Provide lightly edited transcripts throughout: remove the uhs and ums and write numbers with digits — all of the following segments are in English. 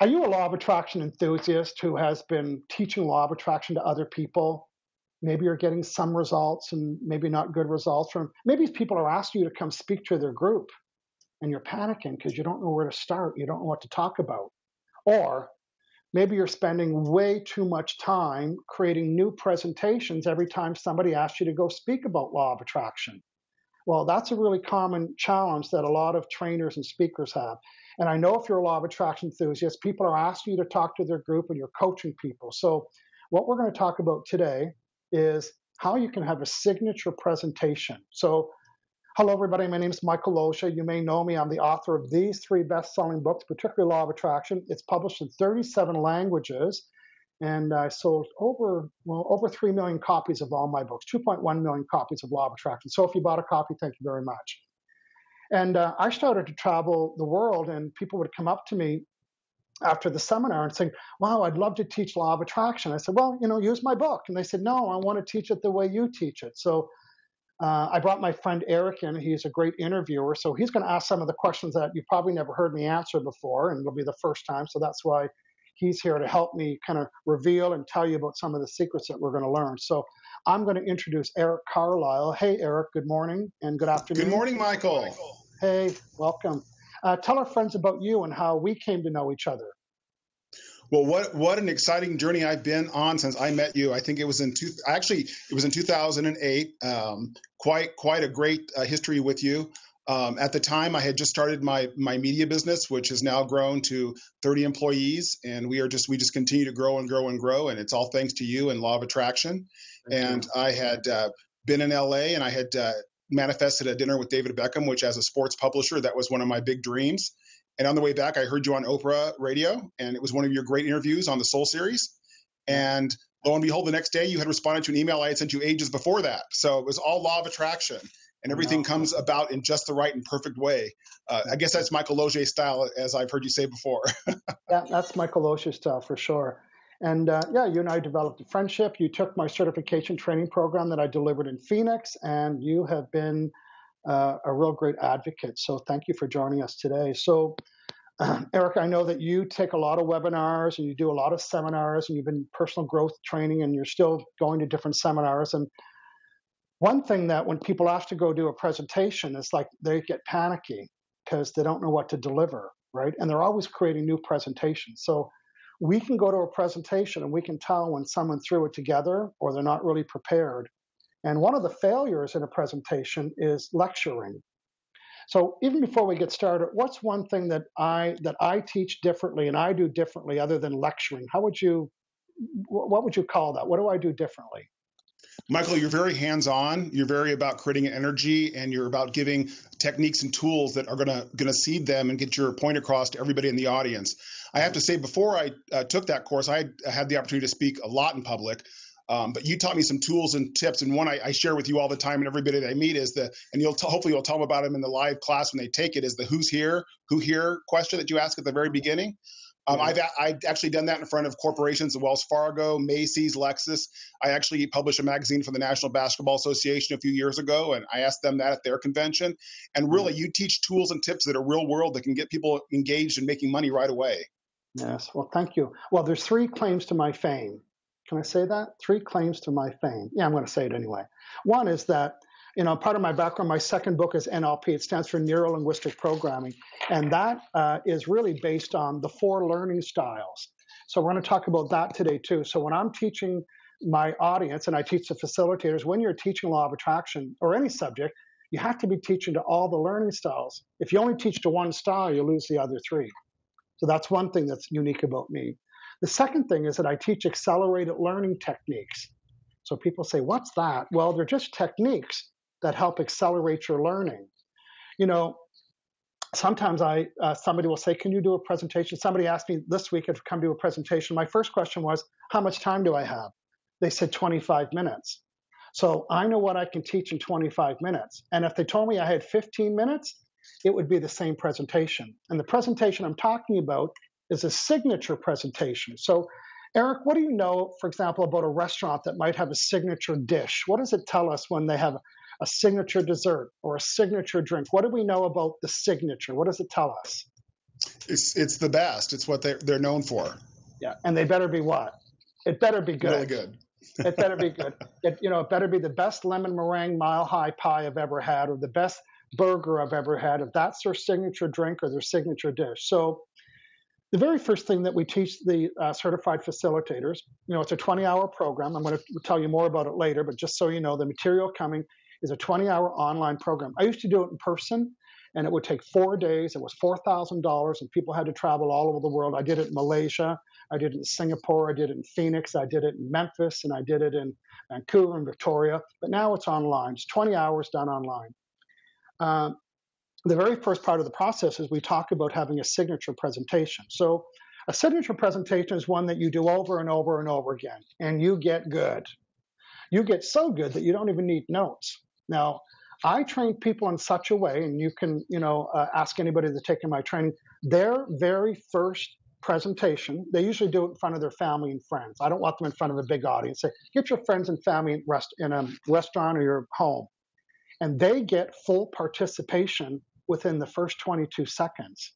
Are you a law of attraction enthusiast who has been teaching law of attraction to other people? Maybe you're getting some results and maybe not good results from, maybe people are asking you to come speak to their group and you're panicking because you don't know where to start. You don't know what to talk about. Or maybe you're spending way too much time creating new presentations every time somebody asks you to go speak about law of attraction. Well, that's a really common challenge that a lot of trainers and speakers have. And I know if you're a law of attraction enthusiast, people are asking you to talk to their group and you're coaching people. So what we're going to talk about today is how you can have a signature presentation. So hello, everybody. My name is Michael Losier. You may know me. I'm the author of these 3 best-selling books, particularly Law of Attraction. It's published in 37 languages. And I sold over 3 million copies of all my books, 2.1 million copies of Law of Attraction. So if you bought a copy, thank you very much. And I started to travel the world, and people would come up to me after the seminar and say, wow, I'd love to teach Law of Attraction. I said, well, use my book. And they said, no, I want to teach it the way you teach it. So I brought my friend Eric in. He's a great interviewer. So he's going to ask some of the questions that you probably never heard me answer before, and it'll be the first time. So that's why he's here to help me kind of reveal and tell you about some of the secrets that we're going to learn. So I'm going to introduce Eric Carlisle. Hey, Eric, good morning and good afternoon. Good morning, Michael. Hey, welcome. Tell our friends about you and how we came to know each other. Well, what an exciting journey I've been on since I met you. I think it was in 2008. Quite a great history with you. At the time, I had just started my media business, which has now grown to 30 employees, and we just continue to grow and grow and grow, and it's all thanks to you and Law of Attraction. Thank you. I had been in LA, and I had manifested a dinner with David Beckham, which as a sports publisher, that was one of my big dreams. And on the way back, I heard you on Oprah Radio, and it was one of your great interviews on the Soul series. And lo and behold, the next day you had responded to an email I had sent you ages before that. So it was all Law of Attraction. And everything comes about in just the right and perfect way. I guess that's Michael Losier style, as I've heard you say before. Yeah, that's Michael Losier style for sure. And you and I developed a friendship. You took my certification training program that I delivered in Phoenix, and you have been a real great advocate. So thank you for joining us today. So Eric, I know that you take a lot of webinars and you do a lot of seminars, and you've been personal growth training, and you're still going to different seminars. And one thing that when people ask to go do a presentation, it's like they get panicky because they don't know what to deliver, right? And they're always creating new presentations. So we can go to a presentation and we can tell when someone threw it together or they're not really prepared. And one of the failures in a presentation is lecturing. So even before we get started, what's one thing that I teach differently and I do differently other than lecturing? What would you call that? What do I do differently? Michael, you're very hands-on. You're very about creating an energy, and you're about giving techniques and tools that are gonna seed them and get your point across to everybody in the audience. I have to say, before I took that course, I had the opportunity to speak a lot in public. But you taught me some tools and tips, and one I share with you all the time, and everybody that I meet is hopefully you'll tell them about them in the live class when they take it, is the who here question that you ask at the very beginning. I've actually done that in front of corporations, Wells Fargo, Macy's, Lexus. I actually published a magazine for the National Basketball Association a few years ago, and I asked them that at their convention. And really, you teach tools and tips that are real world that can get people engaged in making money right away. Yes, well, thank you. Well, there's 3 claims to my fame. Can I say that? 3 claims to my fame. Yeah, I'm going to say it anyway. One is that, part of my background, my second book is NLP. It stands for Neuro Linguistic Programming. And that is really based on the 4 learning styles. So we're going to talk about that today too. So when I'm teaching my audience, and I teach the facilitators, when you're teaching Law of Attraction or any subject, you have to be teaching to all the learning styles. If you only teach to one style, you lose the other 3. So that's one thing that's unique about me. The second thing is that I teach accelerated learning techniques. So people say, what's that? Well, they're just techniques that help accelerate your learning. Sometimes somebody will say, can you do a presentation? Somebody asked me this week to come do a presentation. My first question was, how much time do I have? They said 25 minutes. So I know what I can teach in 25 minutes. And if they told me I had 15 minutes, it would be the same presentation. And the presentation I'm talking about is a signature presentation. So Eric, what do you know, for example, about a restaurant that might have a signature dish? What does it tell us when they have a signature dessert or a signature drink? What do we know about the signature? What does it tell us? It's the best. It's what they're known for. Yeah, and they better be what? It better be good. Really good. It better be good. It better be the best lemon meringue mile high pie I've ever had, or the best burger I've ever had, if that's their signature drink or their signature dish. So the very first thing that we teach the certified facilitators, it's a 20-hour program. I'm going to tell you more about it later, but just so you know, the material coming is a 20-hour online program. I used to do it in person, and it would take 4 days. It was $4,000, and people had to travel all over the world. I did it in Malaysia. I did it in Singapore. I did it in Phoenix. I did it in Memphis, and I did it in Vancouver and Victoria. But now it's online. It's 20 hours done online. The very first part of the process is we talk about having a signature presentation. So a signature presentation is one that you do over and over and over again, and you get good. You get so good that you don't even need notes. Now, I train people in such a way, and you can, ask anybody that's taken my training, their very first presentation, they usually do it in front of their family and friends. I don't want them in front of a big audience. Say, get your friends and family in a restaurant or your home. And they get full participation within the first 22 seconds.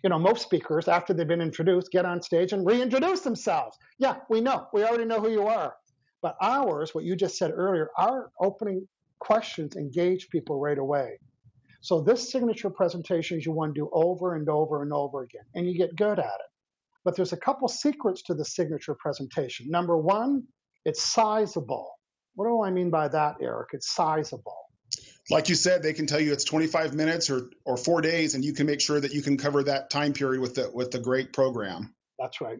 Most speakers, after they've been introduced, get on stage and reintroduce themselves. Yeah, we know. We already know who you are. But ours, what you just said earlier, our opening questions engage people right away. So this signature presentation is you want to do over and over and over again, and you get good at it. But there's a couple secrets to the signature presentation. Number one, it's sizable. What do I mean by that, Eric? It's sizable. Like you said, they can tell you it's 25 minutes or 4 days, and you can make sure that you can cover that time period with the great program. That's right.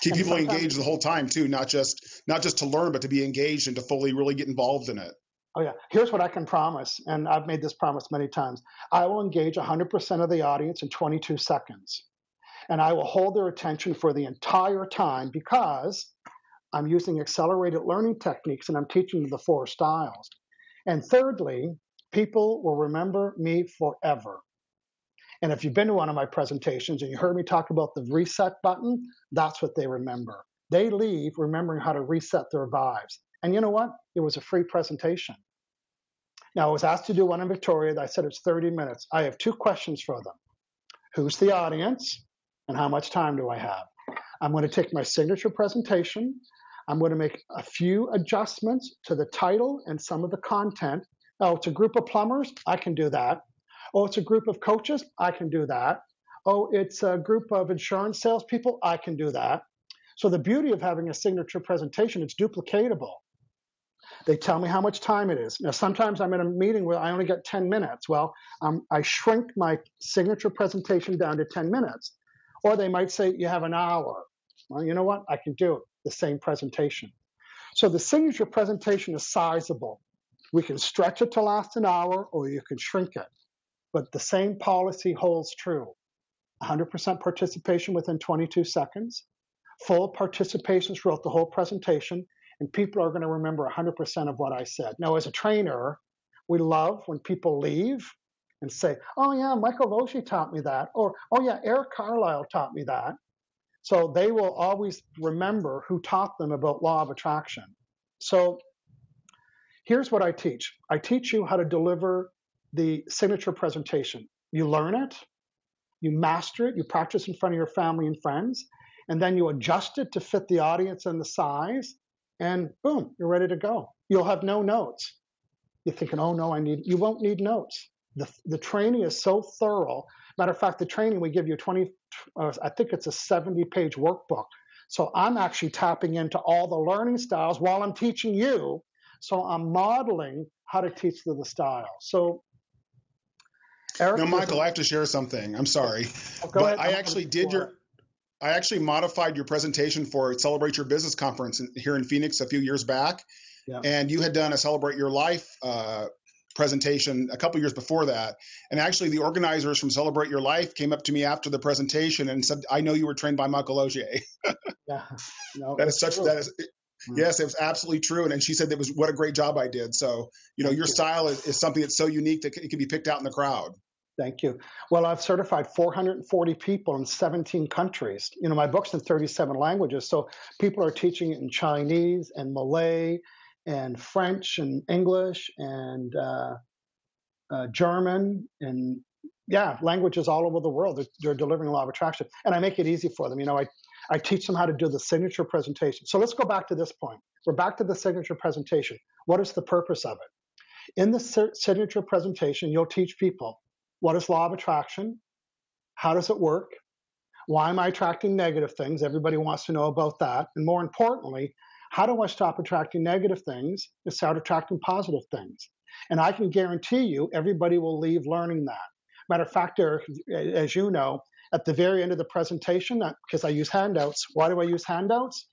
Keep people engaged the whole time too, not just to learn, but to be engaged and to fully really get involved in it. Oh yeah. Here's what I can promise, and I've made this promise many times. I will engage 100% of the audience in 22 seconds, and I will hold their attention for the entire time because I'm using accelerated learning techniques and I'm teaching them the 4 styles. And thirdly, people will remember me forever. And if you've been to one of my presentations and you heard me talk about the reset button, that's what they remember. They leave remembering how to reset their vibes. And you know what? It was a free presentation. Now, I was asked to do one in Victoria. I said it's 30 minutes. I have 2 questions for them. Who's the audience? And how much time do I have? I'm going to take my signature presentation. I'm going to make a few adjustments to the title and some of the content. Oh, it's a group of plumbers? I can do that. Oh, it's a group of coaches? I can do that. Oh, it's a group of insurance salespeople? I can do that. So the beauty of having a signature presentation, it's duplicatable. They tell me how much time it is. Now, sometimes I'm in a meeting where I only get 10 minutes. Well, I shrink my signature presentation down to 10 minutes. Or they might say, you have an hour. Well, you know what? I can do it, the same presentation. So the signature presentation is sizable. We can stretch it to last an hour, or you can shrink it. But the same policy holds true. 100% participation within 22 seconds, full participation throughout the whole presentation, and people are going to remember 100% of what I said. Now, as a trainer, we love when people leave and say, oh yeah, Michael Losier taught me that, or oh yeah, Eric Carlisle taught me that. So they will always remember who taught them about Law of Attraction. So here's what I teach. I teach you how to deliver the signature presentation. You learn it, you master it, you practice in front of your family and friends, and then you adjust it to fit the audience and the size, and boom, you're ready to go. You'll have no notes. You're thinking, oh no, you won't need notes. The training is so thorough. Matter of fact, the training, we give you I think it's a 70-page workbook. So I'm actually tapping into all the learning styles while I'm teaching you. So I'm modeling how to teach the style. So Eric. Now, Michael, I have to share something. I'm sorry. Go ahead. I actually modified your presentation for Celebrate Your Business conference here in Phoenix a few years back. Yeah. And you had done a Celebrate Your Life presentation a couple years before that. And actually the organizers from Celebrate Your Life came up to me after the presentation and said, I know you were trained by Michael Losier. Yeah. No, Yes, it was absolutely true. And she said that was what a great job I did. So, your style is something that's so unique that it can be picked out in the crowd. Thank you. Well, I've certified 440 people in 17 countries. My book's in 37 languages. So people are teaching it in Chinese and Malay and French and English and German and Yeah, languages all over the world. They're delivering law of attraction. And I make it easy for them. I teach them how to do the signature presentation. So let's go back to this point. We're back to the signature presentation. What is the purpose of it? In the signature presentation, you'll teach people what is law of attraction, how does it work, why am I attracting negative things? Everybody wants to know about that. And more importantly, how do I stop attracting negative things and start attracting positive things? And I can guarantee you everybody will leave learning that. Matter of fact, Eric, as you know, at the very end of the presentation, because I use handouts. Why do I use handouts?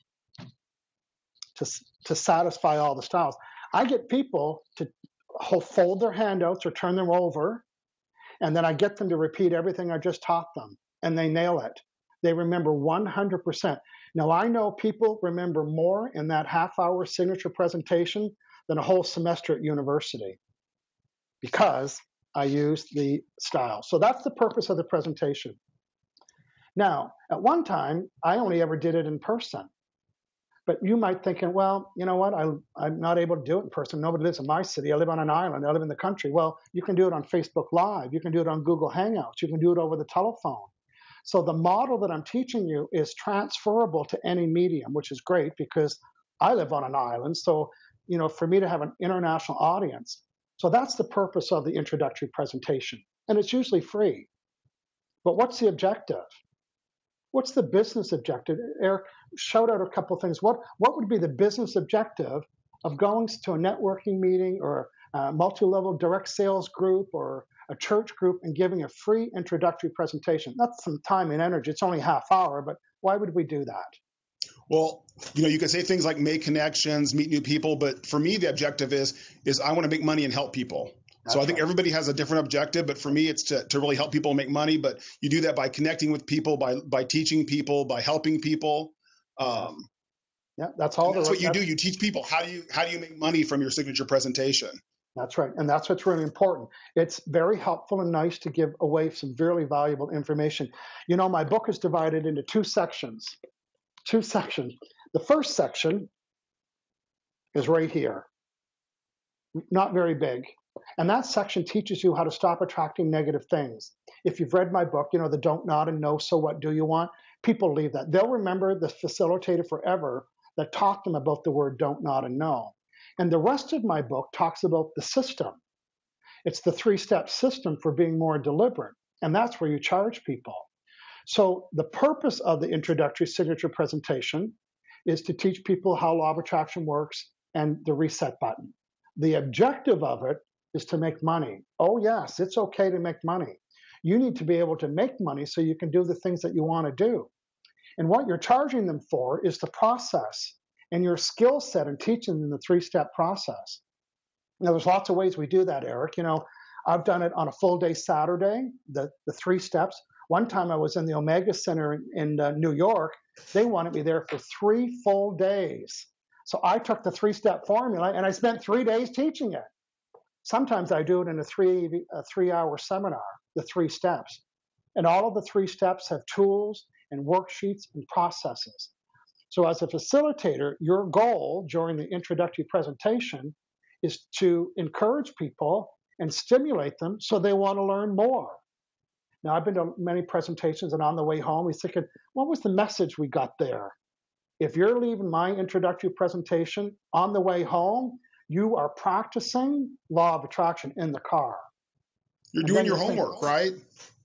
To satisfy all the styles. I get people to fold their handouts or turn them over, and then I get them to repeat everything I just taught them, and they nail it. They remember 100%. Now, I know people remember more in that half-hour signature presentation than a whole semester at university because I use the style. So that's the purpose of the presentation. Now, at one time, I only ever did it in person. But you might think, well, you know what? I'm not able to do it in person. Nobody lives in my city. I live on an island. I live in the country. Well, you can do it on Facebook Live. You can do it on Google Hangouts. You can do it over the telephone. So the model that I'm teaching you is transferable to any medium, which is great because I live on an island. So, for me to have an international audience. So that's the purpose of the introductory presentation. And it's usually free. But what's the objective? What's the business objective? Eric, shout out a couple of things. What would be the business objective of going to a networking meeting or a multi-level direct sales group or a church group and giving a free introductory presentation? That's some time and energy. It's only a half hour, but why would we do that? Well, you can say things like make connections, meet new people, but for me, the objective is I want to make money and help people. So I think everybody has a different objective, but for me, it's to really help people make money. But you do that by connecting with people, by teaching people, by helping people. Yeah, that's all. That's what you do. You teach people how do you make money from your signature presentation. That's right, and that's what's really important. It's very helpful and nice to give away some very valuable information. My book is divided into two sections. The first section is right here, not very big. And that section teaches you how to stop attracting negative things. If you've read my book, the don't, not, and no, so what do you want? People leave that. They'll remember the facilitator forever that taught them about the word don't, not, and no. And the rest of my book talks about the system. It's the 3-step system for being more deliberate. And that's where you charge people. So the purpose of the introductory signature presentation is to teach people how law of attraction works and the reset button. The objective of it is to make money. Oh, yes, it's okay to make money. You need to be able to make money so you can do the things that you want to do. And what you're charging them for is the process and your skill set in teaching them the 3-step process. Now, there's lots of ways we do that, Eric. I've done it on a full day Saturday, the 3 steps. One time I was in the Omega Center in New York. They wanted me there for 3 full days. So I took the 3-step formula and I spent 3 days teaching it. Sometimes I do it in a 3-hour seminar, the 3 steps. And all of the 3 steps have tools and worksheets and processes. So as a facilitator, your goal during the introductory presentation is to encourage people and stimulate them so they want to learn more. Now, I've been to many presentations, and on the way home, we're thinking, what was the message we got there? If you're leaving my introductory presentation on the way home, you are practicing law of attraction in the car. You're doing your homework, right?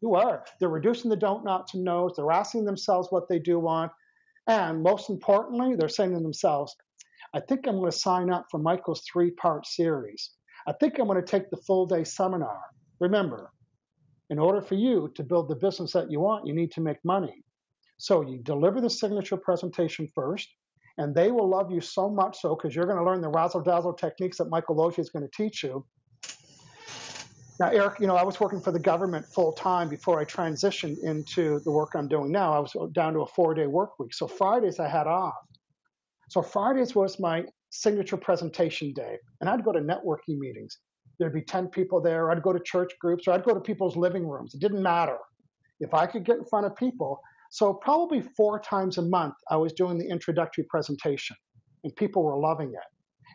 You are. They're reducing the don't, nots, and nos. They're asking themselves what they do want. And most importantly, they're saying to themselves, I think I'm going to sign up for Michael's 3-part series. I think I'm going to take the full day seminar. Remember, in order for you to build the business that you want, you need to make money. So you deliver the signature presentation first, and they will love you so much so because you're going to learn the razzle-dazzle techniques that Michael Losier is going to teach you. Now, Eric, I was working for the government full-time before I transitioned into the work I'm doing now. I was down to a 4-day work week. So Fridays I had off. So Fridays was my signature presentation day, and I'd go to networking meetings. There'd be 10 people there. I'd go to church groups, or I'd go to people's living rooms. It didn't matter. If I could get in front of people, so probably 4 times a month, I was doing the introductory presentation, and people were loving it.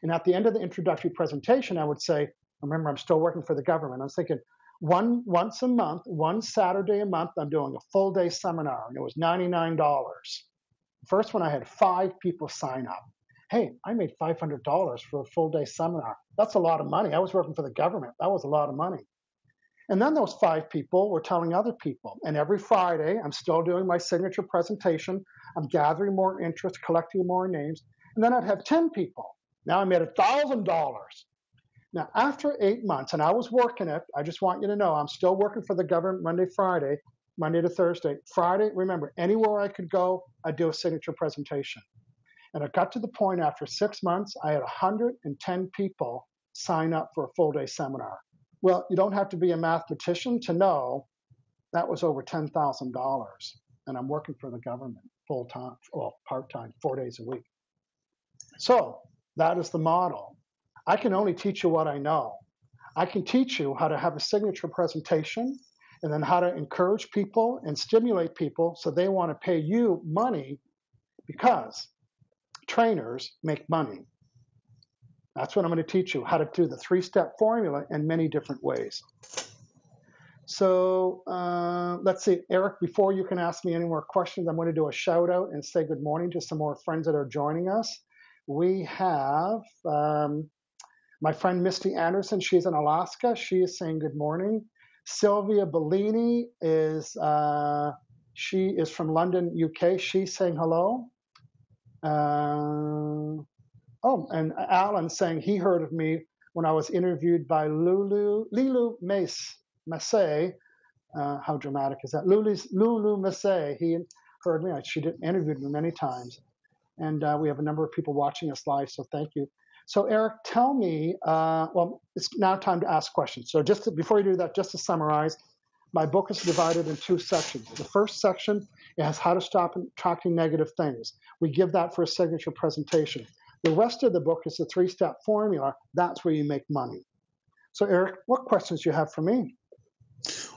And at the end of the introductory presentation, I would say, remember, I'm still working for the government. I was thinking, Once a month, one Saturday a month, I'm doing a full day seminar, and it was $99. The first one I had 5 people sign up. Hey, I made $500 for a full day seminar. That's a lot of money. I was working for the government. That was a lot of money. And then those 5 people were telling other people. And every Friday, I'm still doing my signature presentation. I'm gathering more interest, collecting more names. And then I'd have 10 people. Now I made $1,000. Now, after 8 months, and I was working it, I just want you to know, I'm still working for the government Monday to Thursday. Friday, remember, anywhere I could go, I'd do a signature presentation. And it got to the point after 6 months, I had 110 people sign up for a full day seminar. Well, you don't have to be a mathematician to know that was over $10,000. And I'm working for the government full time, well, part time, 4 days a week. So that is the model. I can only teach you what I know. I can teach you how to have a signature presentation and then how to encourage people and stimulate people so they want to pay you money, because trainers make money. That's what I'm going to teach you, how to do the 3-step formula in many different ways. So let's see, Eric, before you can ask me any more questions, I'm going to do a shout out and say good morning to some more friends that are joining us. We have my friend Misty Anderson. She's in Alaska. She is saying good morning. Sylvia Bellini she is from London, UK. She's saying hello. And Alan saying he heard of me when I was interviewed by Lulu Massey. How dramatic is that? Lulu Massey. He heard me. She interviewed me many times. And we have a number of people watching us live, so thank you. So Eric, tell me, well, it's now time to ask questions. So before you do that, just to summarize, my book is divided in 2 sections. The first section is how to stop attracting negative things. We give that for a signature presentation. The rest of the book is the 3-step formula. That's where you make money. So Eric, what questions do you have for me?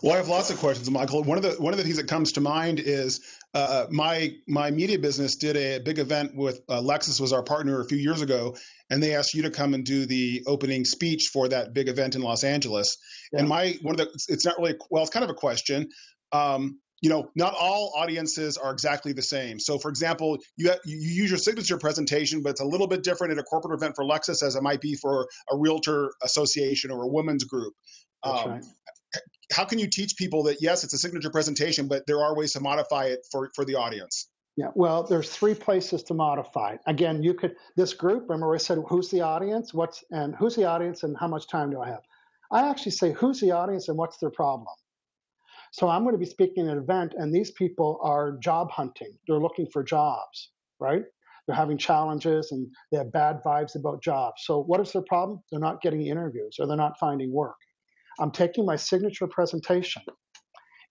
Well, I have lots of questions, Michael. One of the things that comes to mind is my media business did a big event with Lexus was our partner a few years ago, and they asked you to come and do the opening speech for that big event in Los Angeles. Yeah. And it's not really, well, it's kind of a question. Not all audiences are exactly the same. So, for example, you use your signature presentation, but it's a little bit different at a corporate event for Lexus as it might be for a realtor association or a women's group. That's right. How can you teach people that, yes, it's a signature presentation, but there are ways to modify it for the audience? Yeah, well, there's 3 places to modify it. Again, this group, remember I said, who's the audience? Who's the audience and how much time do I have? I actually say, who's the audience and what's their problem? So I'm going to be speaking at an event, and these people are job hunting. They're looking for jobs, right? They're having challenges and they have bad vibes about jobs. So what is their problem? They're not getting interviews or they're not finding work. I'm taking my signature presentation,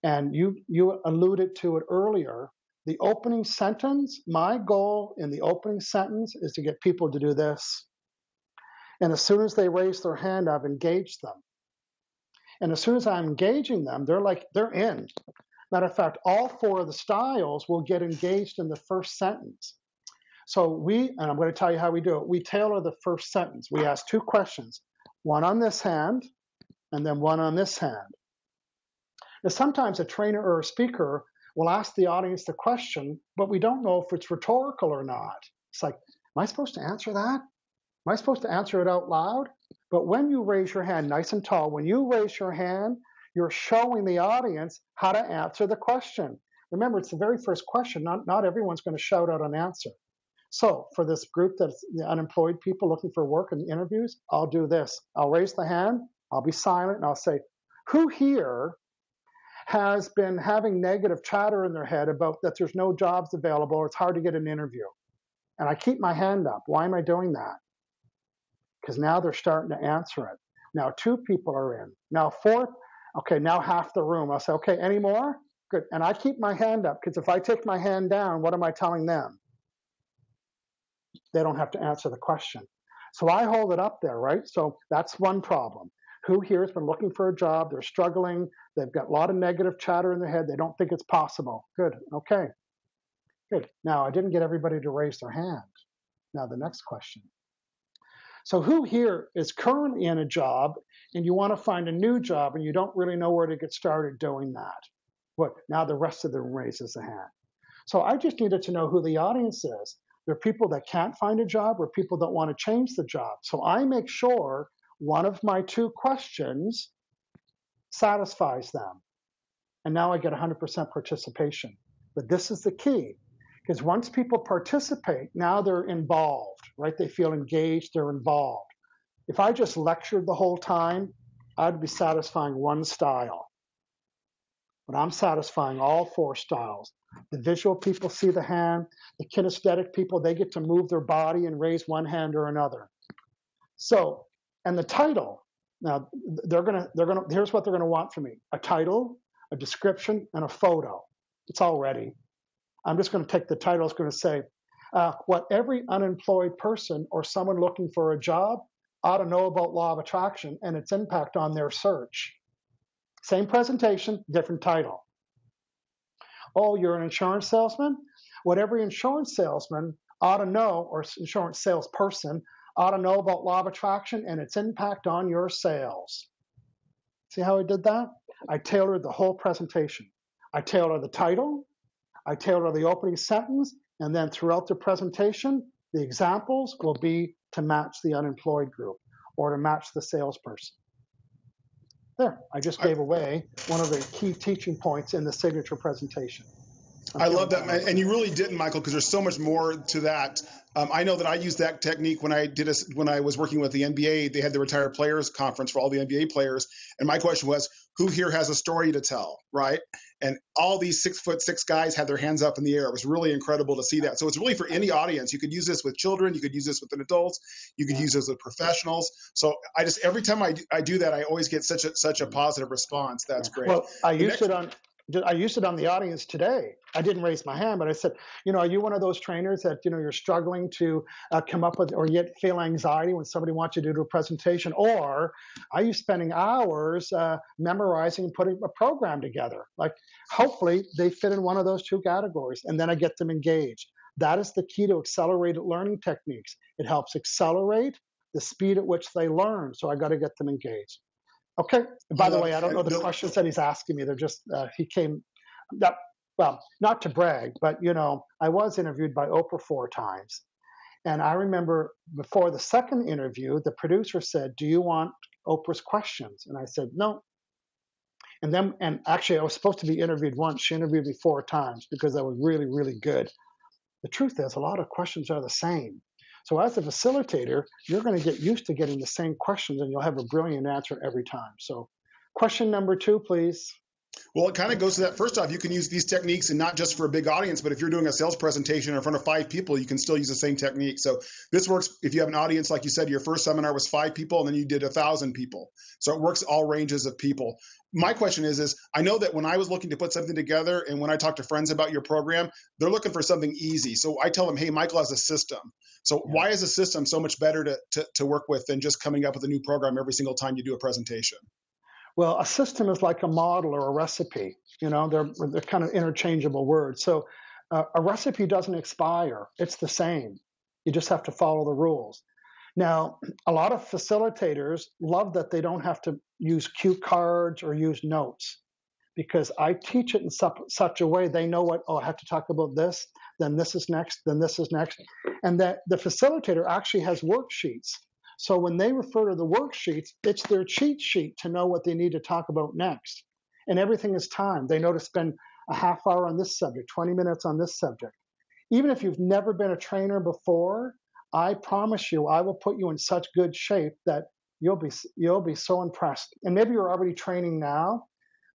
and you alluded to it earlier. The opening sentence, my goal in the opening sentence is to get people to do this. And as soon as they raise their hand, I've engaged them. And as soon as I'm engaging them, they're in. Matter of fact, all 4 of the styles will get engaged in the first sentence. So and I'm going to tell you how we do it. We tailor the first sentence. We ask 2 questions, one on this hand, and then one on this hand. Now, sometimes a trainer or a speaker will ask the audience the question, but we don't know if it's rhetorical or not. It's like, am I supposed to answer that? Am I supposed to answer it out loud? But when you raise your hand nice and tall, when you raise your hand, you're showing the audience how to answer the question. Remember, it's the very first question. Not everyone's going to shout out an answer. So for this group that's the unemployed people looking for work in the interviews, I'll do this. I'll raise the hand. I'll be silent and I'll say, who here has been having negative chatter in their head about that there's no jobs available or it's hard to get an interview? And I keep my hand up. Why am I doing that? Because now they're starting to answer it. Now 2 people are in. Now 4, okay, now half the room. I'll say, okay, any more? Good. And I keep my hand up because if I take my hand down, what am I telling them? They don't have to answer the question. So I hold it up there, right? So that's one problem. Who here has been looking for a job? They're struggling. They've got a lot of negative chatter in their head. They don't think it's possible. Good. Okay. Good. Now, I didn't get everybody to raise their hand. Now, the next question. So who here is currently in a job and you want to find a new job and you don't really know where to get started doing that? What? Now the rest of the room raises a hand. So I just needed to know who the audience is. There are people that can't find a job or people that want to change the job. So I make sure one of my 2 questions satisfies them. And now I get 100% participation. But this is the key, because once people participate, now they're involved, right? They feel engaged, they're involved. If I just lectured the whole time, I'd be satisfying one style. But I'm satisfying all 4 styles. The visual people see the hand. The kinesthetic people, they get to move their body and raise one hand or another. So, and the title, now here's what they're gonna want from me: a title, a description, and a photo. It's all ready. I'm just gonna take the title. It's gonna say, what every unemployed person or someone looking for a job ought to know about Law of Attraction and its impact on their search. Same presentation, different title. Oh, you're an insurance salesman? What every insurance salesman ought to know, or insurance salesperson ought to know about Law of Attraction and its impact on your sales. See how I did that? I tailored the whole presentation. I tailored the title, I tailored the opening sentence, and then throughout the presentation, the examples will be to match the unemployed group or to match the salesperson. There, I just gave away one of the key teaching points in the signature presentation. I love that, man. And you really didn't, Michael, because there's so much more to that. I know that I used that technique when I was working with the NBA. They had the retired players conference for all the NBA players, and my question was, who here has a story to tell, right? And all these 6'6" guys had their hands up in the air. It was really incredible to see that. So it's really for any audience. You could use this with children, you could use this with adults, you could use this with professionals. So every time I do that, I always get such a positive response. That's great. Well, I used it on the audience today. I didn't raise my hand, but I said, are you one of those trainers that, you're struggling to come up with, or yet feel anxiety when somebody wants you to do a presentation? Or are you spending hours memorizing and putting a program together? Like, hopefully they fit in one of those 2 categories, and then I get them engaged. That is the key to accelerated learning techniques. It helps accelerate the speed at which they learn. So I got to get them engaged. Okay. By the way, I don't know the questions that he's asking me. They're just, he came, well, not to brag, but, I was interviewed by Oprah 4 times. And I remember before the second interview, the producer said, do you want Oprah's questions? And I said, no. And actually, I was supposed to be interviewed once. She interviewed me 4 times because I was really, really good. The truth is, a lot of questions are the same. So as a facilitator, you're going to get used to getting the same questions, and you'll have a brilliant answer every time. So question number 2, please. Well, it kind of goes to that. First off, you can use these techniques, and not just for a big audience, but if you're doing a sales presentation in front of 5 people, you can still use the same technique. So this works if you have an audience, like you said, your first seminar was 5 people, and then you did 1,000 people. So it works all ranges of people. My question is I know that when I was looking to put something together, and when I talk to friends about your program, they're looking for something easy. So I tell them, hey, Michael has a system. So why is a system so much better to work with than just coming up with a new program every single time you do a presentation? Well, a system is like a model or a recipe. They're kind of interchangeable words. So a recipe doesn't expire. It's the same. You just have to follow the rules. Now, a lot of facilitators love that they don't have to use cue cards or use notes, because I teach it in such a way they know what, I have to talk about this, then this is next, then this is next. And that the facilitator actually has worksheets. So when they refer to the worksheets, it's their cheat sheet to know what they need to talk about next. And everything is timed. They know to spend a half hour on this subject, 20 minutes on this subject. Even if you've never been a trainer before, I promise you, I will put you in such good shape that you'll be so impressed. And maybe you're already training now,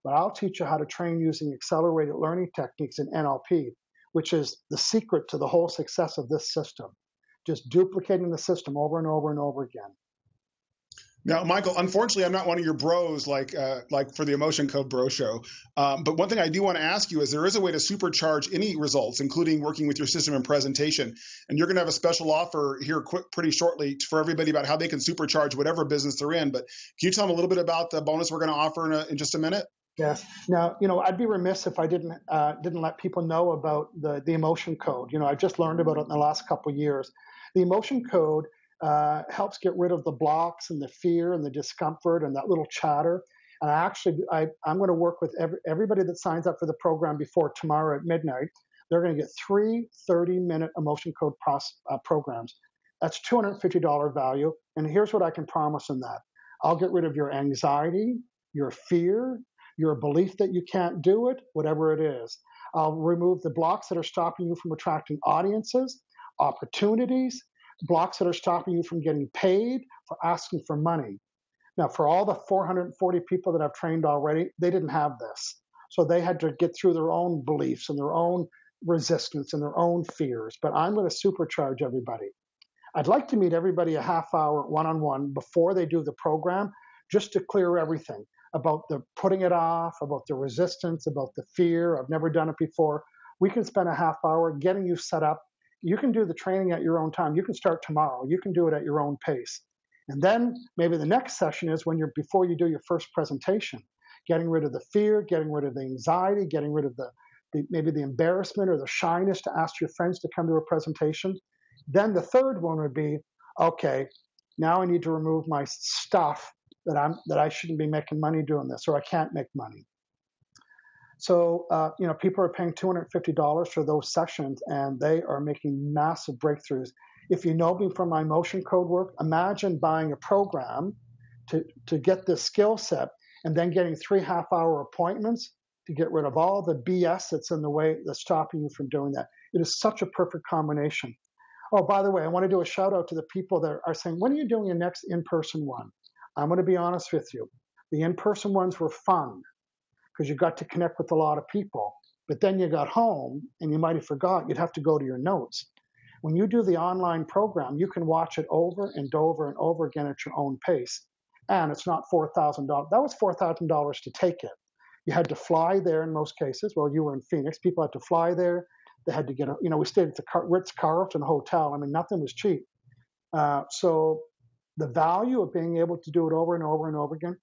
but I'll teach you how to train using accelerated learning techniques in NLP, which is the secret to the whole success of this system. Just duplicating the system over and over and over again. Now, Michael, unfortunately, I'm not one of your bros like for the Emotion Code Bro Show. But one thing I do want to ask you is there is a way to supercharge any results, including working with your system and presentation. And you're going to have a special offer here pretty shortly for everybody about how they can supercharge whatever business they're in. But can you tell them a little bit about the bonus we're going to offer in just a minute? Yes. Now, I'd be remiss if I didn't let people know about the emotion code. I've just learned about it in the last couple of years. The emotion code helps get rid of the blocks and the fear and the discomfort and that little chatter. And I'm going to work with everybody that signs up for the program before tomorrow at midnight. They're going to get 3 30-minute emotion code programs. That's $250 value. And here's what I can promise in that. I'll get rid of your anxiety, your fear, your belief that you can't do it, whatever it is. I'll remove the blocks that are stopping you from attracting audiences, opportunities, blocks that are stopping you from getting paid, for asking for money. Now, for all the 440 people that I've trained already, they didn't have this. So they had to get through their own beliefs and their own resistance and their own fears. But I'm going to supercharge everybody. I'd like to meet everybody a half hour one-on-one before they do the program, just to clear everything about the putting it off, about the resistance, about the fear. I've never done it before. We can spend a half hour getting you set up. You can do the training at your own time. You can start tomorrow. You can do it at your own pace. And then maybe the next session is before you do your first presentation, getting rid of the fear, getting rid of the anxiety, getting rid of maybe the embarrassment or the shyness to ask your friends to come to a presentation. Then the third one would be, okay, now I need to remove my stuff that I shouldn't be making money doing this, or I can't make money. So, people are paying $250 for those sessions, and they are making massive breakthroughs. If you know me from my motion code work, imagine buying a program to get this skill set and then getting 3 half-hour appointments to get rid of all the BS that's in the way that's stopping you from doing that. It is such a perfect combination. Oh, by the way, I want to do a shout out to the people that are saying, when are you doing your next in-person one? I'm going to be honest with you. The in-person ones were fun because you got to connect with a lot of people. But then you got home and you might have forgot you'd have to go to your notes. When you do the online program, you can watch it over and over and over again at your own pace. And it's not $4,000. That was $4,000 to take it. You had to fly there in most cases. Well, you were in Phoenix. People had to fly there. They had to we stayed at the Ritz-Carlton Hotel. I mean, nothing was cheap. So the value of being able to do it over and over and over again,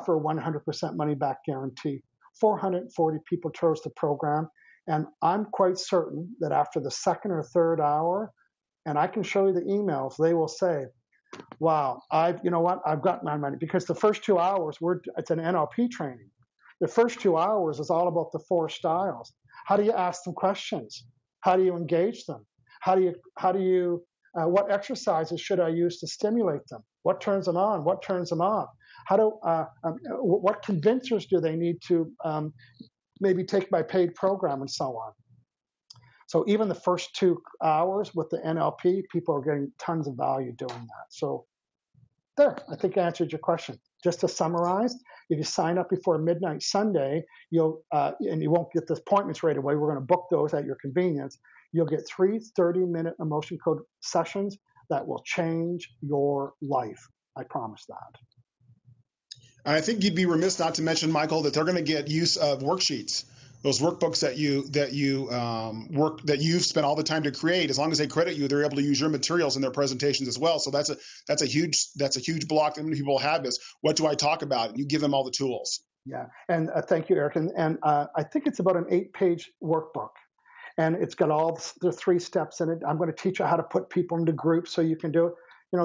for a 100% money back guarantee. 440 people chose the program. And I'm quite certain that after the second or third hour, and I can show you the emails, they will say, wow, I've got my money. Because the first 2 hours, it's an NLP training. The first 2 hours is all about the 4 styles. How do you ask them questions? How do you engage them? What exercises should I use to stimulate them? What turns them on? What turns them off? What convincers do they need to maybe take my paid program and so on? So even the first 2 hours with the NLP, people are getting tons of value doing that. So there, I think I answered your question. Just to summarize, if you sign up before midnight Sunday, and you won't get the appointments right away. We're going to book those at your convenience. You'll get 3 30-minute emotion code sessions that will change your life. I promise that. And I think you'd be remiss not to mention, Michael, that they're going to get use of worksheets, those workbooks that you've spent all the time to create. As long as they credit you, they're able to use your materials in their presentations as well. So that's a huge block that many people have is, what do I talk about? And you give them all the tools. Yeah, and thank you, Eric. And I think it's about an 8-page workbook. And it's got all the 3 steps in it. I'm going to teach you how to put people into groups so you can do it.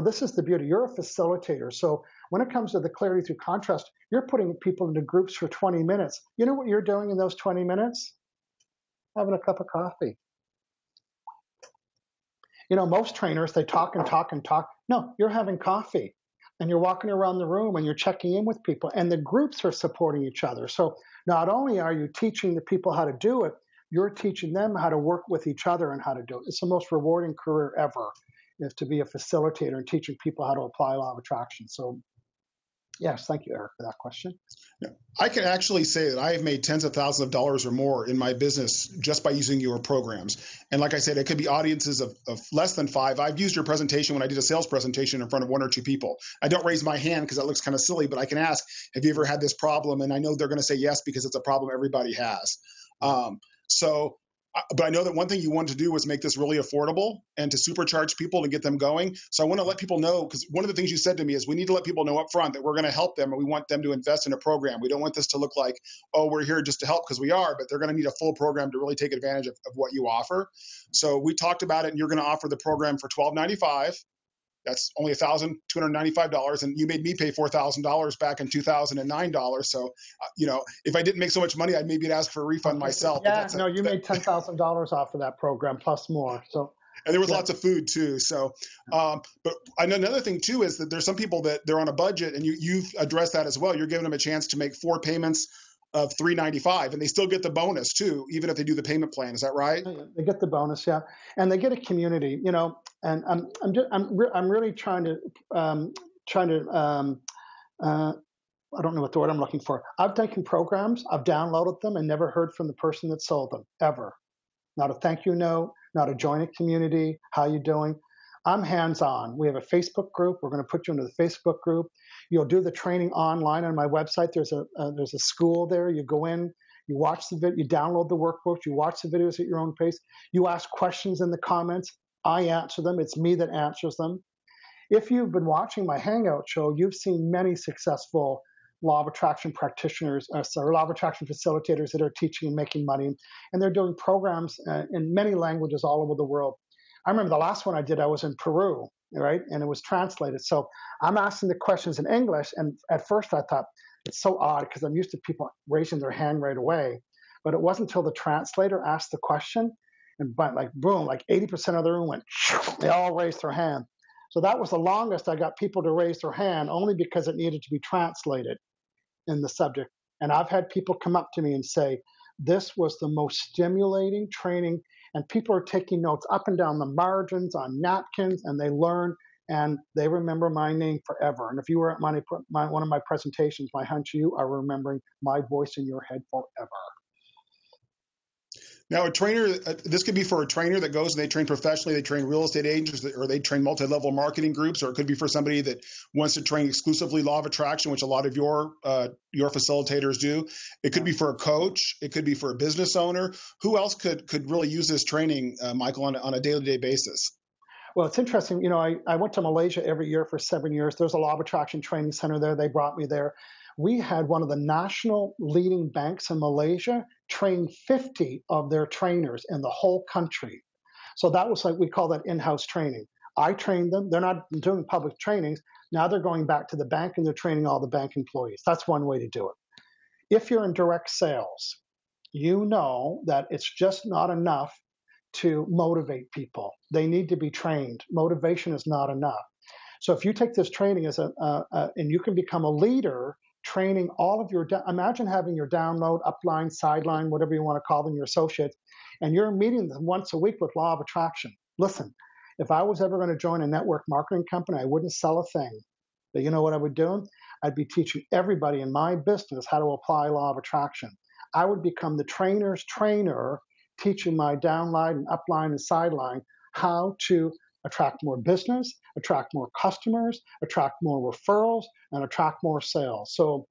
This is the beauty. You're a facilitator. So when it comes to the clarity through contrast, you're putting people into groups for 20 minutes. You know what you're doing in those 20 minutes? Having a cup of coffee. Most trainers, they talk and talk and talk. No, you're having coffee. And you're walking around the room and you're checking in with people. And the groups are supporting each other. So not only are you teaching the people how to do it, you're teaching them how to work with each other and how to do it. It's the most rewarding career ever, is to be a facilitator and teaching people how to apply law of attraction. So yes, thank you, Eric, for that question. Yeah. I can actually say that I have made tens of thousands of dollars or more in my business just by using your programs. And like I said, it could be audiences of less than 5. I've used your presentation when I did a sales presentation in front of 1 or 2 people. I don't raise my hand because that looks kind of silly, but I can ask, have you ever had this problem? And I know they're going to say yes, because it's a problem everybody has. But I know that one thing you wanted to do was make this really affordable and to supercharge people and get them going. So I want to let people know, because one of the things you said to me is we need to let people know up front that we're going to help them and we want them to invest in a program. We don't want this to look like, oh, we're here just to help, because we are, but they're going to need a full program to really take advantage of what you offer. So we talked about it, and you're going to offer the program for $12.95. That's only $1,295, and you made me pay $4,000 back in $2009. So, if I didn't make so much money, I'd maybe ask for a refund myself. Yeah, no, you made $10,000 off of that program plus more. So, and there was lots of food too. So, but I know another thing too is that there's some people that they're on a budget, and you've addressed that as well. You're giving them a chance to make 4 payments of $395, and they still get the bonus too, even if they do the payment plan. Is that right? They get the bonus, yeah, and they get a community, And I'm really trying to I don't know what the word I'm looking for. I've taken programs, I've downloaded them, and never heard from the person that sold them ever. Not a thank you note, not a join a community. How you doing? I'm hands-on. We have a Facebook group. We're going to put you into the Facebook group. You'll do the training online on my website. There's a school there. You go in, you watch the video, you download the workbooks, you watch the videos at your own pace. You ask questions in the comments. I answer them. It's me that answers them. If you've been watching my Hangout show, you've seen many successful Law of Attraction practitioners, Law of Attraction facilitators that are teaching and making money. And they're doing programs in many languages all over the world. I remember the last one I did, I was in Peru, right? And it was translated. So I'm asking the questions in English. And at first I thought, it's so odd because I'm used to people raising their hand right away. But it wasn't until the translator asked the question, and boom, 80% of the room went, they all raised their hand. So that was the longest I got people to raise their hand, only because it needed to be translated in the subject. And I've had people come up to me and say, this was the most stimulating training. And people are taking notes up and down the margins on napkins, and they learn, and they remember my name forever. And if you were at one of my presentations, my hunch, you are remembering my voice in your head forever. Now, a trainer, this could be for a trainer that goes and they train professionally, they train real estate agents, or they train multi-level marketing groups, or it could be for somebody that wants to train exclusively Law of Attraction, which a lot of your facilitators do. It could be for a coach. It could be for a business owner. Who else could really use this training, Michael, on a day-to-day basis? Well, it's interesting. I went to Malaysia every year for 7 years. There's a Law of Attraction training center there. They brought me there. We had one of the national leading banks in Malaysia train 50 of their trainers in the whole country. So that was we call that in-house training. I trained them. They're not doing public trainings. Now they're going back to the bank and they're training all the bank employees. That's one way to do it. If you're in direct sales, you know that it's just not enough to motivate people. They need to be trained. Motivation is not enough. So if you take this training and you can become a leader, training all of imagine having your download, upline, sideline, whatever you want to call them, your associates, and you're meeting them once a week with Law of Attraction. Listen, if I was ever going to join a network marketing company, I wouldn't sell a thing. But you know what I would do? I'd be teaching everybody in my business how to apply Law of Attraction. I would become the trainer's trainer, teaching my downline and upline and sideline how to attract more business, attract more customers, attract more referrals, and attract more sales. So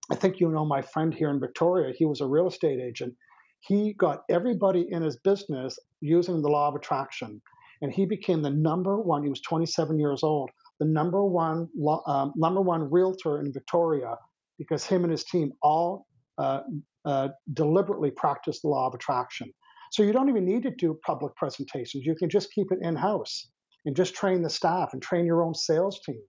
I think my friend here in Victoria, he was a real estate agent. He got everybody in his business using the Law of Attraction. And he became the number one, he was 27 years old, the number one realtor in Victoria, because him and his team all deliberately practiced the Law of Attraction. So you don't even need to do public presentations. You can just keep it in-house and just train the staff and train your own sales team.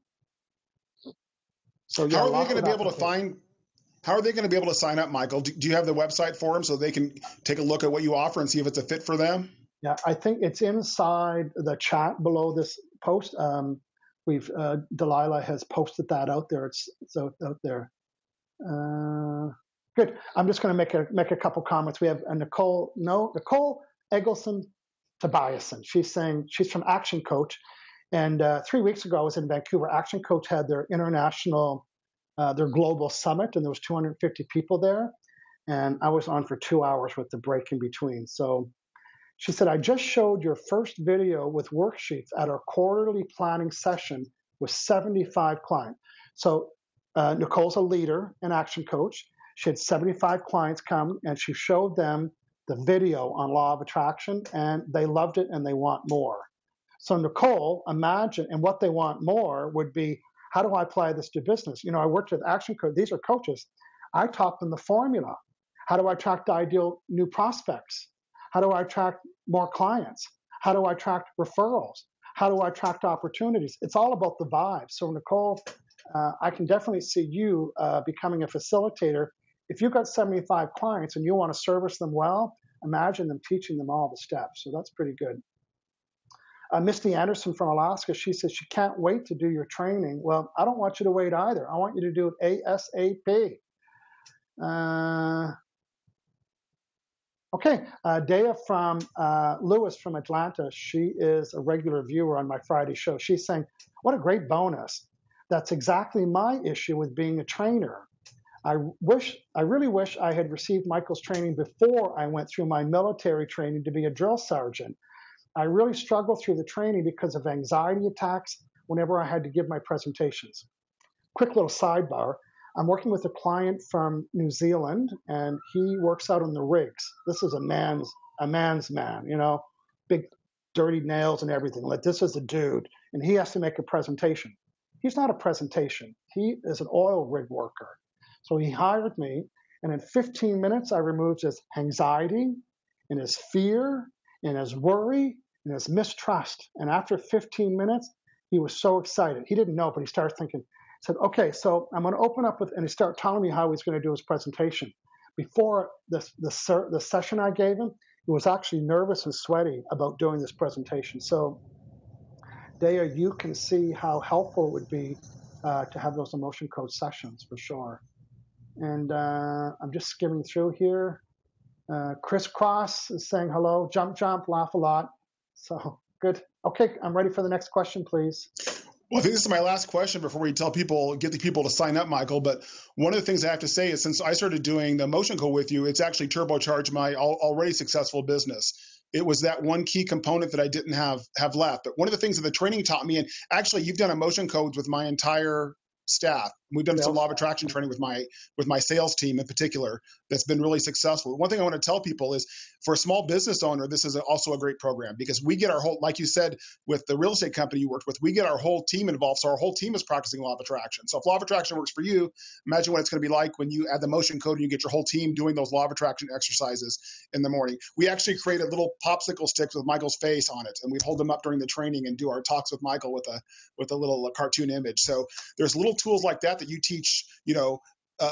So how are they going to be able to sign up, Michael? Do you have the website for them so they can take a look at what you offer and see if it's a fit for them? Yeah, I think it's inside the chat below this post. Delilah has posted that out there. It's out there. Good. I'm just going to make a couple comments. We have Nicole Eggleston Tobiasen. She's saying she's from Action Coach, and 3 weeks ago I was in Vancouver. Action Coach had their their global summit, and there was 250 people there, and I was on for 2 hours with the break in between. So she said, I just showed your first video with worksheets at our quarterly planning session with 75 clients. So Nicole's a leader and Action Coach. She had 75 clients come, and she showed them the video on Law of Attraction, and they loved it, and they want more. So Nicole, imagine, and what they want more would be, how do I apply this to business? I worked with Action Coach. These are coaches. I taught them the formula. How do I attract ideal new prospects? How do I attract more clients? How do I attract referrals? How do I attract opportunities? It's all about the vibe. So Nicole, I can definitely see you becoming a facilitator. If you've got 75 clients and you want to service them well, imagine them teaching them all the steps. So that's pretty good. Misty Anderson from Alaska, she says she can't wait to do your training. Well, I don't want you to wait either. I want you to do it ASAP. Okay, Dea from Lewis from Atlanta, she is a regular viewer on my Friday show. She's saying, what a great bonus. That's exactly my issue with being a trainer. I really wish I had received Michael's training before I went through my military training to be a drill sergeant. I really struggled through the training because of anxiety attacks whenever I had to give my presentations. Quick little sidebar. I'm working with a client from New Zealand, and he works out on the rigs. This is a man's man, you know, big dirty nails and everything. Like, this is a dude, and he has to make a presentation. He's not a presentation. He is an oil rig worker. So he hired me, and in 15 minutes, I removed his anxiety and his fear and his worry and his mistrust. And after 15 minutes, he was so excited. He didn't know, but he started thinking, said, okay, so I'm going to open up with, and he started telling me how he's going to do his presentation. Before the session I gave him, he was actually nervous and sweaty about doing this presentation. So Dea, you can see how helpful it would be to have those emotion code sessions for sure. And I'm just skimming through here. Crisscross is saying hello, jump, laugh a lot. So good. Okay, I'm ready for the next question, please. Well, I think this is my last question before we get the people to sign up, Michael. But one of the things I have to say is, since I started doing the emotion code with you, it's actually turbocharged my already successful business. It was that one key component that I didn't have left. But one of the things that the training taught me, and actually you've done emotion codes with my entire staff. We've done some law of attraction training with my sales team in particular that's been really successful. One thing I want to tell people is, for a small business owner, this is also a great program, because we get our whole, like you said, with the real estate company you worked with, we get our whole team involved. So our whole team is practicing law of attraction. So if law of attraction works for you, imagine what it's going to be like when you add the motion code and you get your whole team doing those law of attraction exercises in the morning. We actually created little popsicle sticks with Michael's face on it, and we'd hold them up during the training and do our talks with Michael with a little cartoon image. So there's little tools like that you teach,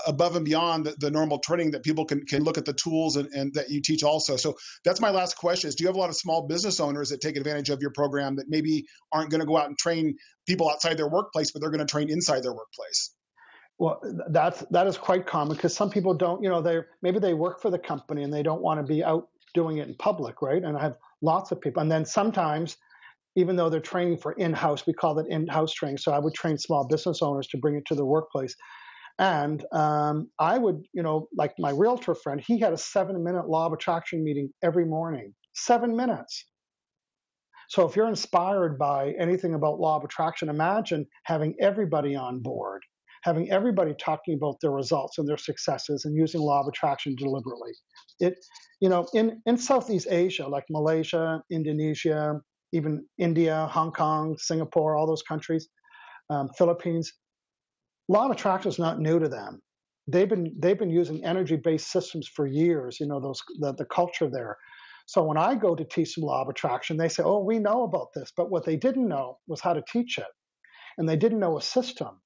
above and beyond the normal training, that people can look at the tools and that you teach also. So that's my last question is, do you have a lot of small business owners that take advantage of your program that maybe aren't going to go out and train people outside their workplace, but they're going to train inside their workplace? Well, that is quite common, because some people don't, maybe they work for the company and they don't want to be out doing it in public, right? And I have lots of people. And then sometimes, even though they're training for in-house, we call it in-house training. So I would train small business owners to bring it to the workplace. And I would, like my realtor friend, he had a 7-minute law of attraction meeting every morning, 7 minutes. So if you're inspired by anything about law of attraction, imagine having everybody on board, having everybody talking about their results and their successes and using law of attraction deliberately. In Southeast Asia, like Malaysia, Indonesia, even India, Hong Kong, Singapore, all those countries, Philippines, law of attraction is not new to them. They've been using energy-based systems for years. The culture there. So when I go to teach them law of attraction, they say, "Oh, we know about this," but what they didn't know was how to teach it, and they didn't know a system.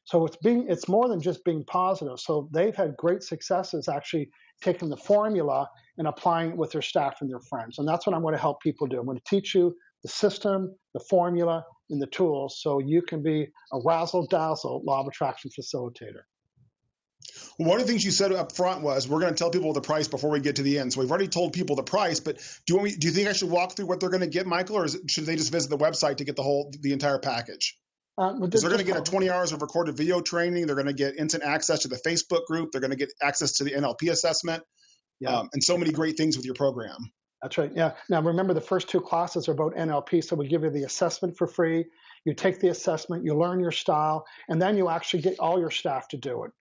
So it's more than just being positive. So they've had great successes actually taking the formula and applying it with their staff and their friends. And that's what I'm going to help people do. I'm going to teach you the system, the formula, and the tools, so you can be a razzle-dazzle law of attraction facilitator. One of the things you said up front was, we're going to tell people the price before we get to the end. So we've already told people the price, but do you think I should walk through what they're going to get, Michael, or should they just visit the website to get the entire package? Because they're going to get 20 hours of recorded video training. They're going to get instant access to the Facebook group. They're going to get access to the NLP assessment, and so many great things with your program. That's right. Yeah. Now, remember, the first 2 classes are about NLP. So we give you the assessment for free. You take the assessment, you learn your style, and then you actually get all your staff to do it.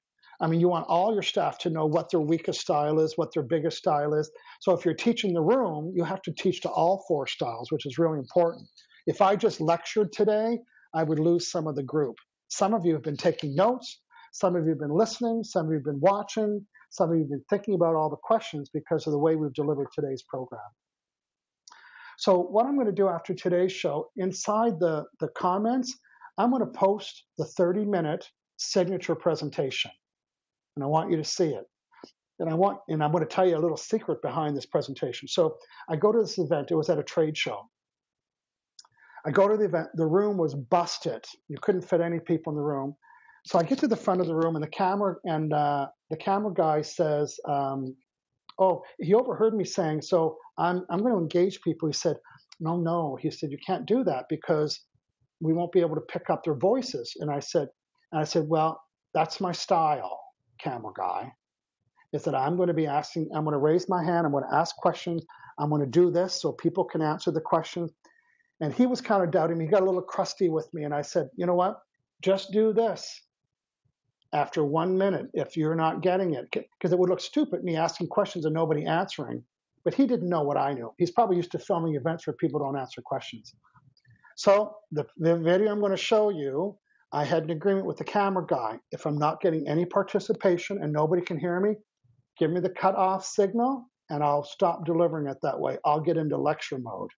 I mean, you want all your staff to know what their weakest style is, what their biggest style is. So if you're teaching the room, you have to teach to all 4 styles, which is really important. If I just lectured today, I would lose some of the group. Some of you have been taking notes. Some of you have been listening. Some of you have been watching. Some of you have been thinking about all the questions because of the way we've delivered today's program. So what I'm going to do after today's show, inside the comments, I'm going to post the 30-minute signature presentation, and I want you to see it. And I'm going to tell you a little secret behind this presentation. So I go to this event. It was at a trade show. I go to the event. The room was busted. You couldn't fit any people in the room. So I get to the front of the room, and the camera guy says, "Oh, he overheard me saying, so I'm going to engage people." He said, "No." He said, "You can't do that because we won't be able to pick up their voices." And I said, "Well, that's my style, camera guy. Is that I'm going to raise my hand, I'm going to ask questions, I'm going to do this so people can answer the questions." And he was kind of doubting me. He got a little crusty with me. And I said, "You know what? Just do this after 1 minute if you're not getting it." Because it would look stupid, me asking questions and nobody answering. But he didn't know what I knew. He's probably used to filming events where people don't answer questions. So the video I'm going to show you, I had an agreement with the camera guy. If I'm not getting any participation and nobody can hear me, give me the cutoff signal and I'll stop delivering it that way. I'll get into lecture mode.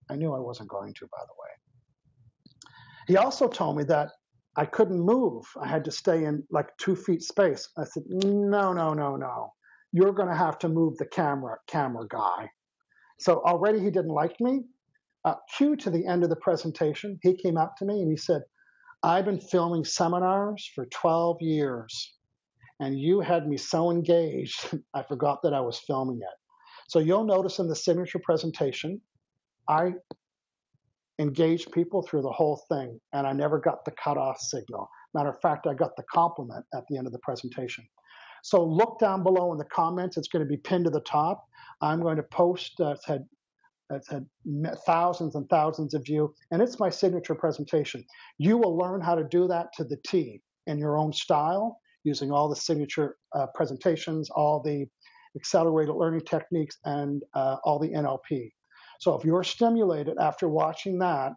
I knew I wasn't going to, by the way. He also told me that I couldn't move. I had to stay in like 2 feet space. I said, no. You're going to have to move the camera guy. So already he didn't like me. Cue to the end of the presentation, he came up to me and he said, "I've been filming seminars for 12 years, and you had me so engaged, I forgot that I was filming it." So you'll notice in the signature presentation, I engaged people through the whole thing, and I never got the cutoff signal. Matter of fact, I got the compliment at the end of the presentation. So look down below in the comments. It's going to be pinned to the top. I'm going to post, it's had thousands and thousands of views, and it's my signature presentation. You will learn how to do that to the T in your own style, using all the signature presentations, all the accelerated learning techniques, and all the NLP. So if you're stimulated after watching that,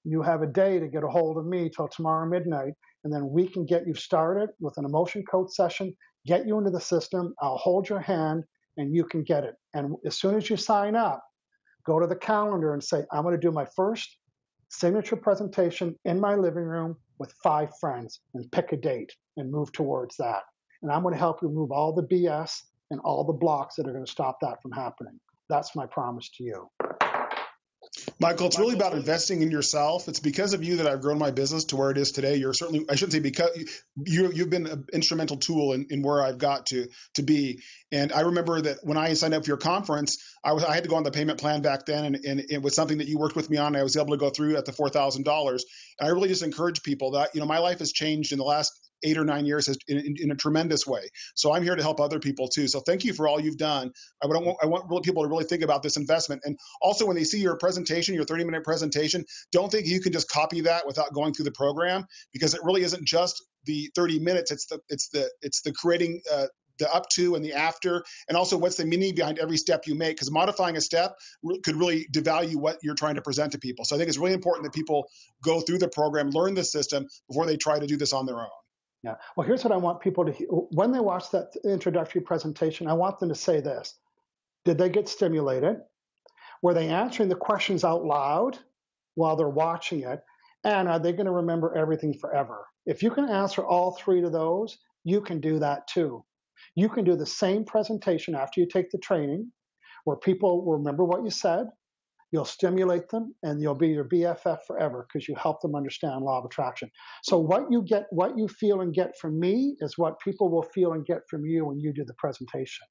you have a day to get a hold of me till tomorrow midnight, and then we can get you started with an emotion coach session, get you into the system. I'll hold your hand, and you can get it. And as soon as you sign up, go to the calendar and say, "I'm going to do my first signature presentation in my living room with 5 friends," and pick a date and move towards that. And I'm going to help you remove all the BS and all the blocks that are going to stop that from happening. That's my promise to you. Michael, it's really about investing in yourself. It's because of you that I've grown my business to where it is today. You're certainly, I shouldn't say because, you've been an instrumental tool in where I've got to be. And I remember that when I signed up for your conference, I had to go on the payment plan back then, and it was something that you worked with me on. And I was able to go through at the $4,000. And I really just encourage people that, my life has changed in the last 8 or 9 years in a tremendous way. So I'm here to help other people too. So thank you for all you've done. I want people to really think about this investment. And also when they see your presentation, your 30-minute presentation, don't think you can just copy that without going through the program, because it really isn't just the 30 minutes. It's the creating the up to and the after, and also what's the meaning behind every step you make, because modifying a step could really devalue what you're trying to present to people. So I think it's really important that people go through the program, learn the system before they try to do this on their own. Yeah. Well, here's what I want people to hear. When they watch that introductory presentation, I want them to say this. Did they get stimulated? Were they answering the questions out loud while they're watching it? And are they going to remember everything forever? If you can answer all 3 of those, you can do that too. You can do the same presentation after you take the training, where people will remember what you said. You'll stimulate them, and you'll be your BFF forever because you help them understand law of attraction. So what you feel and get from me is what people will feel and get from you when you do the presentation.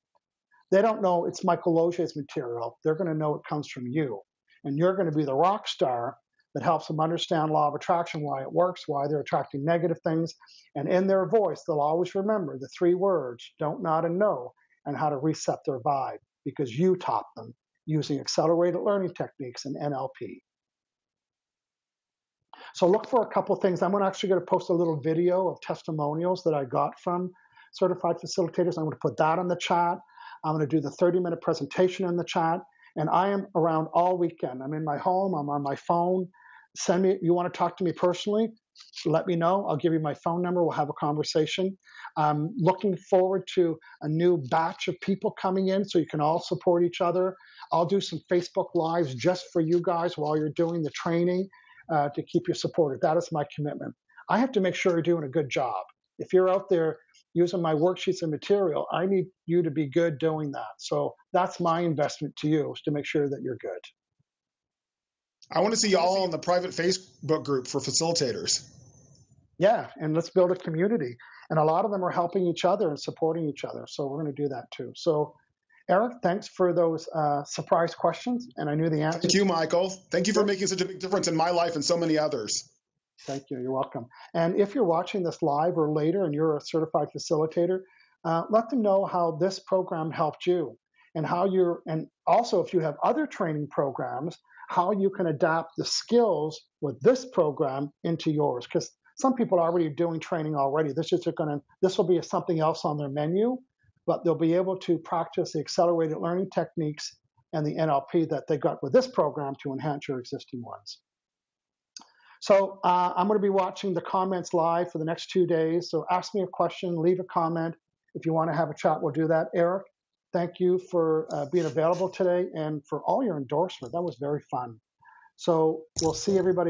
They don't know it's Michael Losier's material. They're going to know it comes from you. And you're going to be the rock star that helps them understand law of attraction, why it works, why they're attracting negative things. And in their voice, they'll always remember the 3 words, don't, not, and no, and how to reset their vibe, because you taught them using accelerated learning techniques and NLP. So look for a couple of things. I'm actually going to post a little video of testimonials that I got from certified facilitators. I'm going to put that in the chat. I'm going to do the 30-minute presentation in the chat. And I am around all weekend. I'm in my home. I'm on my phone. You want to talk to me personally? Let me know. I'll give you my phone number. We'll have a conversation. I'm looking forward to a new batch of people coming in so you can all support each other. I'll do some Facebook Lives just for you guys while you're doing the training to keep you supported. That is my commitment. I have to make sure you're doing a good job. If you're out there using my worksheets and material, I need you to be good doing that. So that's my investment to you, is to make sure that you're good. I want to see you all in the private Facebook group for facilitators. Yeah, and let's build a community. And a lot of them are helping each other and supporting each other. So we're going to do that too. So Eric, thanks for those surprise questions. And I knew the answer. Thank you, Michael. Thank you for making such a big difference in my life and so many others. Thank you. You're welcome. And if you're watching this live or later and you're a certified facilitator, let them know how this program helped you and how and also if you have other training programs, how you can adapt the skills with this program into yours. Because some people are already doing training already. This will be something else on their menu, but they'll be able to practice the accelerated learning techniques and the NLP that they got with this program to enhance your existing ones. So I'm going to be watching the comments live for the next 2 days. So ask me a question, leave a comment. If you want to have a chat, we'll do that. Eric, thank you for being available today and for all your endorsement. That was very fun. So we'll see everybody.